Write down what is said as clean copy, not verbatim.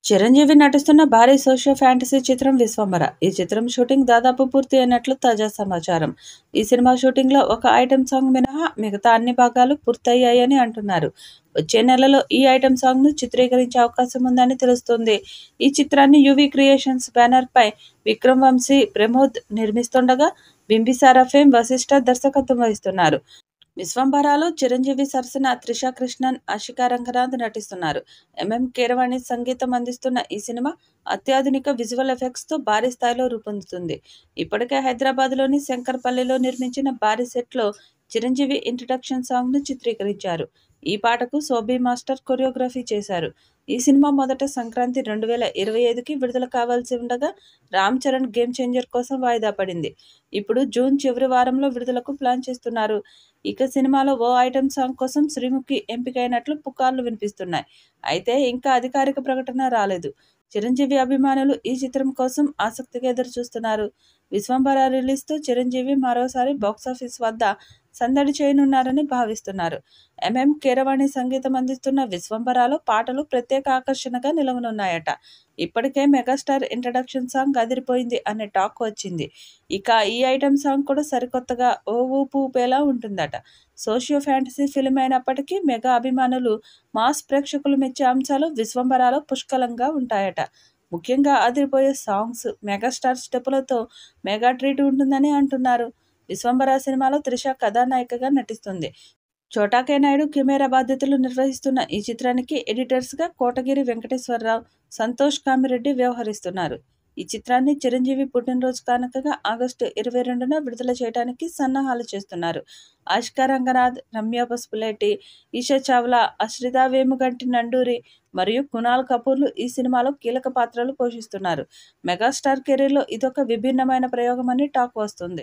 చిరంజీవి నటిస్తున్న భారీ socio fantasy చిత్రం 'విశ్వంభర'. ఈ చిత్రం షూటింగ్ దాదాపు పూర్తి అయినట్లు తాజా సమాచారం. ఈ సినిమా షూటింగ్లో ఒక ఐటెం సాంగ్ మినహా మిగతా అన్ని భాగాలు పూర్తయ్యాయని అంటున్నారు. వచ్చే నెలలో ఈ ఐటెం సాంగ్ను చిత్రీకరించే అవకాశం ఉందని తెలుస్తోంది. ఈ చిత్రాన్ని యువి క్రియేషన్స్ బ్యానర్పై విక్రమ్ వంశీ, ప్రమోద్ నిర్మిస్తుండగా, బింబిసారా ఫేమ్ వశిష్ఠ దర్శకత్వం వహిస్తున్నారు. 'విశ్వంభర'లో చిరంజీవి సరసన త్రిష కృష్ణన్, ఆషికా రంగనాథ్ నటిస్తున్నారు. కీరవాణి సంగీతం అందిస్తున్న ఈ సినిమా అత్యాధునిక విజువల్ ఎఫెక్ట్స్తో భారీ స్థాయిలో రూపొందుతుంది. ఇప్పటికే హైదరాబాద్లోని శంకర్పల్లిలో నిర్మించిన భారీ సెట్లో చిరంజీవి ఇంట్రడక్షన్ సాంగ్ను చిత్రీకరించారు. ఈ పాటకు శోభి మాస్టర్ కొరియోగ్రఫీ చేశారు. ఈ సినిమా మొదట సంక్రాంతి 2025కి విడుదల కావాల్సి ఉండగా, రామ్ చరణ్ గేమ్ చేంజర్ కోసం వాయిదా పడింది. ఇప్పుడు జూన్ చివరి వారంలో విడుదలకు ప్లాన్ చేస్తున్నారు. ఇక సినిమాలో ఓ ఐటెం సాంగ్ కోసం శ్రీముఖి ఎంపికైనట్లు పుకార్లు వినిపిస్తున్నాయి. అయితే ఇంకా అధికారిక ప్రకటన రాలేదు. చిరంజీవి అభిమానులు ఈ చిత్రం కోసం ఆసక్తిగా ఎదురుచూస్తున్నారు. 'విశ్వంభర' రిలీజ్తో చిరంజీవి మరోసారి బాక్సాఫీస్ వద్ద సందడి చేయనున్నారని భావిస్తున్నారు. కీరవాణి సంగీతం అందిస్తున్న 'విశ్వంభర'లో పాటలు ప్రత్యేక ఆకర్షణగా నిలవనున్నాయట. ఇప్పటికే మెగాస్టార్ ఇంట్రడక్షన్ సాంగ్ అదిరిపోయింది అనే టాక్ వచ్చింది. ఇక ఈ ఐటెం సాంగ్ కూడా సరికొత్తగా ఓ ఊపు ఊపేలా ఉంటుందట. సోషియో ఫ్యాంటసీ ఫిల్మ్ అయినప్పటికీ మెగా అభిమానులు, మాస్ ప్రేక్షకులు మెచ్చే అంశాలు 'విశ్వంభర'లో పుష్కలంగా ఉంటాయట. ముఖ్యంగా అదిరిపోయే సాంగ్స్, మెగాస్టార్ స్టెప్పులతో మెగా ట్రీట్ ఉంటుందని అంటున్నారు. 'విశ్వంభర' సినిమాలో త్రిష కథానాయికగా నటిస్తుంది. చోటా కే. నాయుడు కెమెరా బాధ్యతలు నిర్వహిస్తున్న ఈ చిత్రానికి ఎడిటర్స్గా కోటగిరి వెంకటేశ్వరరావు, సంతోష్ కామిరెడ్డి వ్యవహరిస్తున్నారు. ఈ చిత్రాన్ని చిరంజీవి పుట్టినరోజు కానుకగా ఆగస్టు 22న విడుదల చేయడానికి సన్నాహాలు చేస్తున్నారు. ఆషికా రంగనాథ్, రమ్య పసుపులేటి, ఈషా చావ్లా, అశ్రిత వేముగంటి నండూరి మరియు కునాల్ కపూర్లు ఈ సినిమాలో కీలక పాత్రలు పోషిస్తున్నారు. మెగాస్టార్ కెరీర్లో ఇదొక విభిన్నమైన ప్రయోగమని టాక్ వస్తుంది.